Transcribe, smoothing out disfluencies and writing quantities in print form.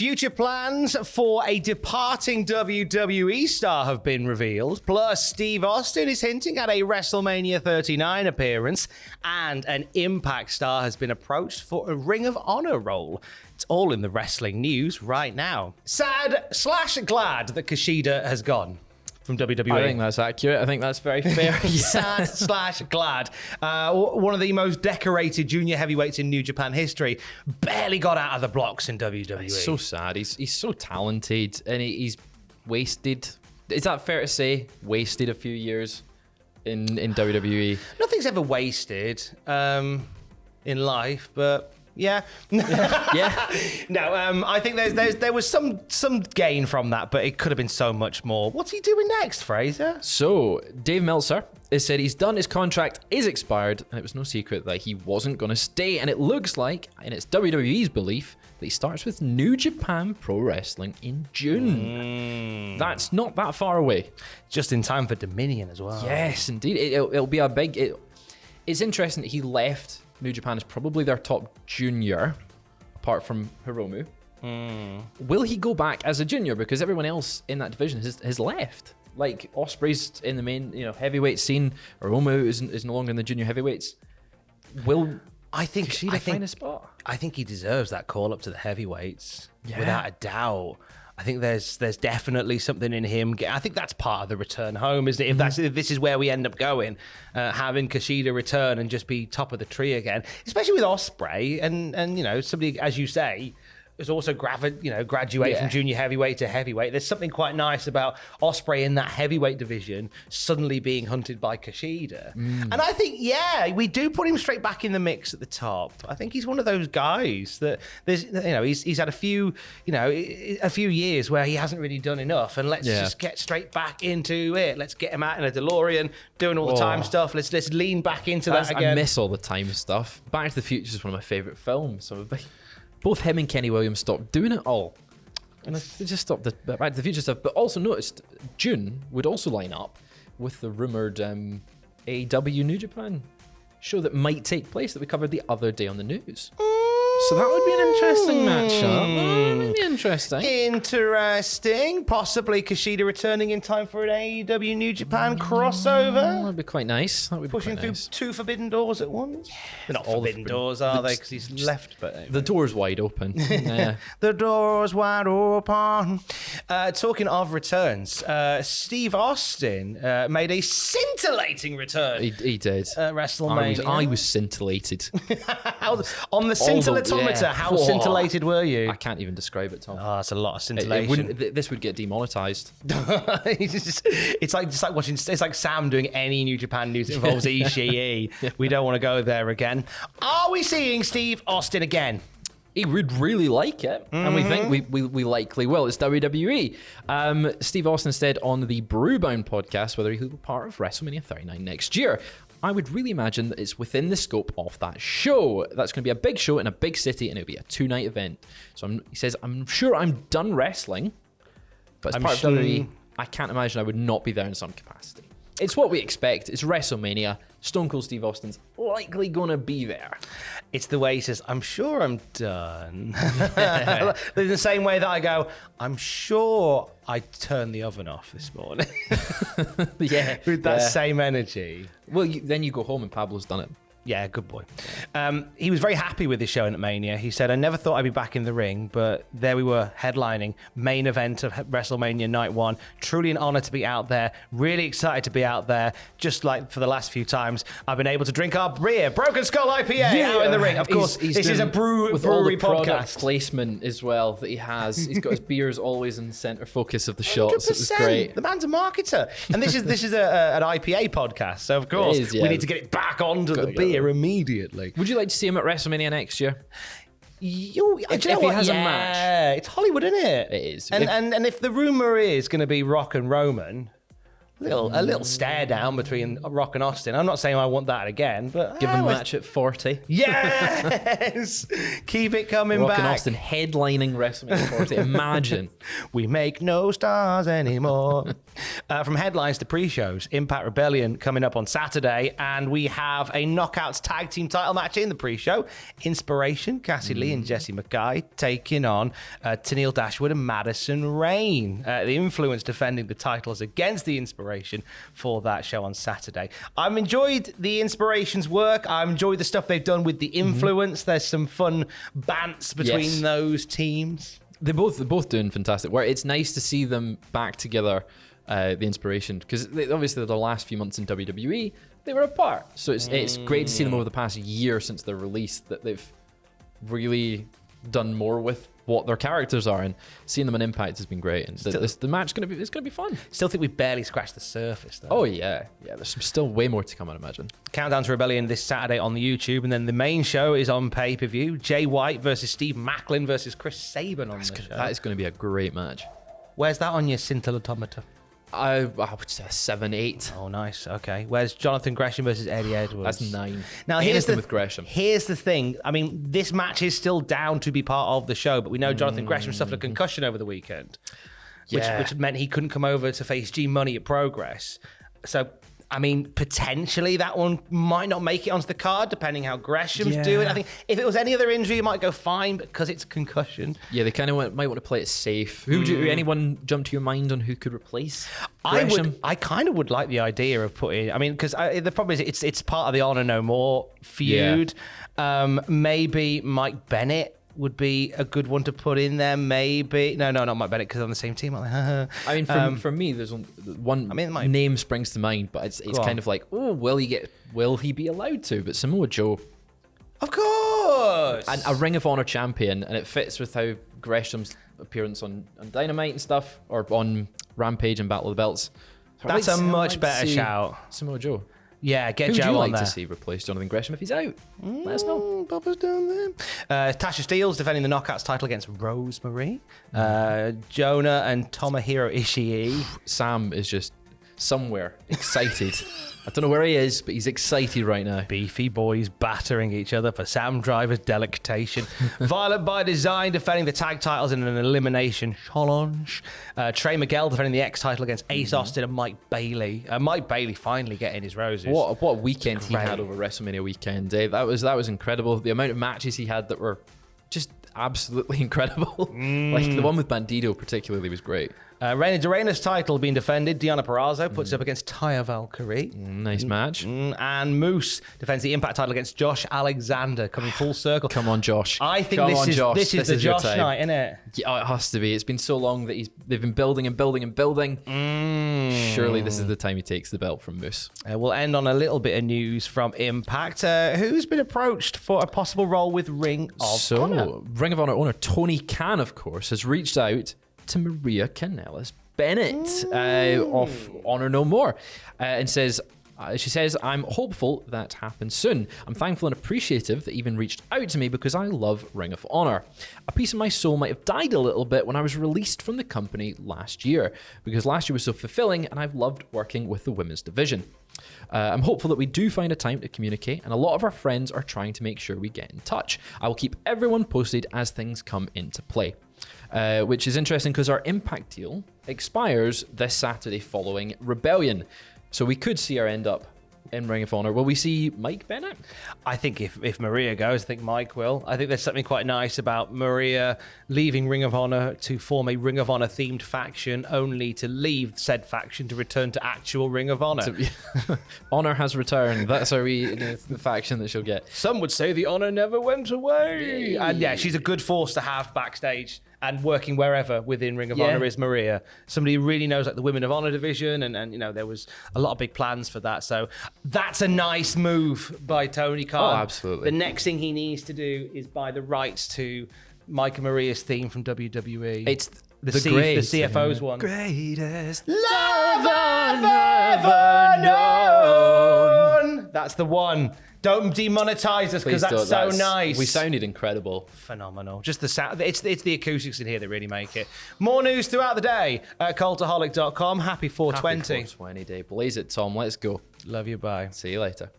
Future plans for a departing WWE star have been revealed. Plus, Steve Austin is hinting at a WrestleMania 39 appearance. And an Impact star has been approached for a Ring of Honor role. It's all in the wrestling news right now. Sad/glad that Kushida has gone from WWE. I think that's accurate. I think that's very fair. Sad/glad. One of the most decorated junior heavyweights in New Japan history barely got out of the blocks in WWE. It's so sad. He's so talented and he's wasted. Is that fair to say? Wasted a few years in WWE. Nothing's ever wasted in life, but yeah. Yeah. No, I think there was some gain from that, but it could have been so much more. What's he doing next, Fraser? So, Dave Meltzer has said he's done, his contract is expired, and it was no secret that he wasn't going to stay, and it looks like, and it's WWE's belief, that he starts with New Japan Pro Wrestling in June. That's not that far away. Just in time for Dominion as well. Yes, indeed. It'll be a big... It's interesting that he left New Japan as probably their top junior, apart from Hiromu. Will he go back as a junior? Because everyone else in that division has left. Like Ospreay's in the main, heavyweight scene. Hiromu is no longer in the junior heavyweights. Will Kushida find a spot? I think he deserves that call up to the heavyweights, without a doubt. I think there's definitely something in him. I think that's part of the return home, isn't it? If this is where we end up going, having Kushida return and just be top of the tree again, especially with Ospreay and somebody, as you say, has also graduated from junior heavyweight to heavyweight. There's something quite nice about Ospreay in that heavyweight division suddenly being hunted by Kushida. And I think, we do put him straight back in the mix at the top. I think he's one of those guys that he's had a few years where he hasn't really done enough, and let's just get straight back into it. Let's get him out in a DeLorean doing all the time stuff. Let's lean back into that again. I miss all the time stuff. Back to the Future is one of my favorite films. So both him and Kenny Williams stopped doing it all. And they just stopped the Back to the Future stuff. But also noticed June would also line up with the rumoured AEW New Japan show that might take place that we covered the other day on the news. So that would be an interesting matchup. That'd be interesting. Interesting. Possibly Kushida returning in time for an AEW New Japan crossover. That'd be quite nice. That would be pushing through two forbidden doors at once. They're not all forbidden doors, are they? Because he's left. But anyway. The door's wide open. Yeah. The door's wide open. Talking of returns, Steve Austin made a scintillating return. He did. At WrestleMania. I was scintillated. On the scintillator. How scintillated were you? I can't even describe it, Tom. Oh, that's a lot of scintillation. This would get demonetized. It's like watching. It's like Sam doing any New Japan news that involves Ishii. We don't want to go there again. Are we seeing Steve Austin again? He would really like it, and we think we likely will. It's WWE. Steve Austin said on the Brewbound podcast whether he'll be part of WrestleMania 39 next year. I would really imagine that it's within the scope of that show. That's going to be a big show in a big city, and it'll be a 2-night event. So he says, I'm sure I'm done wrestling, but as part of WWE, I can't imagine I would not be there in some capacity. It's what we expect. It's WrestleMania. Stone Cold Steve Austin's likely going to be there. It's the way he says, I'm sure I'm done. In the same way that I go, I'm sure I turned the oven off this morning. With that same energy. Well, then you go home and Pablo's done it. Yeah, good boy. He was very happy with his showing at Mania. He said, I never thought I'd be back in the ring, but there we were, headlining, main event of WrestleMania Night 1. Truly an honor to be out there. Really excited to be out there. Just like for the last few times, I've been able to drink our beer, Broken Skull IPA, out in the ring. Of course, this is a brewery podcast. Placement as well that he has. He's got his beers always in the center focus of the shots. It was great. The man's a marketer. And this is an IPA podcast, so of course we need to get it back onto the beer immediately. Would you like to see him at WrestleMania next year? If he has a match. It's Hollywood, isn't it? It is. And if the rumor is going to be Rock and Roman, a little stare down between Rock and Austin. I'm not saying I want that again, but give them a match at 40. Yes, keep it coming back. Rock and Austin headlining WrestleMania 40. Imagine. We make no stars anymore. From headlines to pre-shows, Impact Rebellion coming up on Saturday, and we have a Knockouts tag team title match in the pre-show. Inspiration, Cassie Lee and Jessie Mackay taking on Tennille Dashwood and Madison Rayne. The Influence defending the titles against the Inspiration for that show on Saturday. I've enjoyed the Inspiration's work. I've enjoyed the stuff they've done with the Influence. There's some fun bants between those teams. They're both doing fantastic work. It's nice to see them back together, the Inspiration, because obviously the last few months in WWE, they were apart. So it's great to see them over the past year since their release, that they've really done more with what their characters are, and seeing them on Impact has been great. And the match is gonna be fun. Still think we've barely scratched the surface, though. Oh yeah. There's still way more to come, I'd imagine. Countdown to Rebellion this Saturday on the YouTube, and then the main show is on pay-per-view. Jay White versus Steve Macklin versus Chris Sabin on the show. That is going to be a great match. Where's that on your scintillometer? I would say 7, 8. Oh, nice. Okay. Where's Jonathan Gresham versus Eddie Edwards? That's 9. Now, Anything with Gresham. Here's the thing. I mean, this match is still down to be part of the show, but we know Jonathan Gresham suffered a concussion over the weekend, which meant he couldn't come over to face G Money at Progress. So, I mean, potentially that one might not make it onto the card, depending how Gresham's doing. I think if it was any other injury, it might go fine, but because it's a concussion. Yeah, they kind of might want to play it safe. Anyone jump to your mind on who could replace Gresham? I kind of would like the idea of putting, I mean, because the problem is it's part of the Honor No More feud. Yeah. Maybe Mike Bennett would be a good one to put in there. Maybe not Mike Bennett, because they're on the same team. I mean, for me, there's one name springs to mind, but it's kind of like, oh, will he be allowed to? But Samoa Joe, of course, and a Ring of Honor champion, and it fits with how Gresham's appearance on Dynamite and stuff, or on Rampage and Battle of the Belts. That's a much better shout. Samoa Joe. Yeah, get Who Joe would you on like there to see replace Jonathan Gresham if he's out? Let us know. Bubba's down there. Tasha Steele's defending the Knockouts title against Rosemary. Jonah and Tomohiro Ishii. Sam is just somewhere excited. I don't know where he is, but he's excited right now. Beefy boys battering each other for Sam Driver's delectation. Violent by Design defending the tag titles in an elimination challenge. Trey Miguel defending the X title against Ace Austin and Mike Bailey. Mike Bailey finally getting his roses. What a weekend he had over WrestleMania weekend, Dave. That was incredible. The amount of matches he had that were just absolutely incredible. Like the one with Bandido particularly was great. Reina Dorena's title being defended. Deonna Purrazzo puts it up against Taya Valkyrie. Nice match. And Moose defends the Impact title against Josh Alexander, coming full circle. Come on, Josh. I think this is the Josh night, isn't it? Yeah, it has to be. It's been so long that they've been building and building and building. Surely this is the time he takes the belt from Moose. We'll end on a little bit of news from Impact. Who's been approached for a possible role with Ring of Honor? Ring of Honor owner Tony Khan, of course, has reached out to Maria Kanellis Bennett of Honor No More and says, she says, I'm hopeful that happens soon. I'm thankful and appreciative that even reached out to me because I love Ring of Honor. A piece of my soul might have died a little bit when I was released from the company last year, because last year was so fulfilling and I've loved working with the women's division. I'm hopeful that we do find a time to communicate, and a lot of our friends are trying to make sure we get in touch. I will keep everyone posted as things come into play. Which is interesting because our Impact deal expires this Saturday following Rebellion. So we could see our end up in Ring of Honor. Will we see Mike Bennett? I think if Maria goes, I think Mike will. I think there's something quite nice about Maria leaving Ring of Honor to form a Ring of Honor themed faction, only to leave said faction to return to actual Ring of Honor. Honor has returned. That's the faction that she'll get. Some would say the honor never went away. And yeah, she's a good force to have backstage and working wherever within Ring of Honor is Maria. Somebody who really knows like the Women of Honor division, and you know, there was a lot of big plans for that. So that's a nice move by Tony Khan. Oh, absolutely. The next thing he needs to do is buy the rights to Mike and Maria's theme from WWE. It's the CFO's one. Greatest love I've ever known. That's the one. Don't demonetize us because that's so nice. We sounded incredible. Phenomenal. Just the sound. It's the acoustics in here that really make it. More news throughout the day at cultaholic.com. Happy 420. Happy 420 day. Blaze it, Tom. Let's go. Love you. Bye. See you later.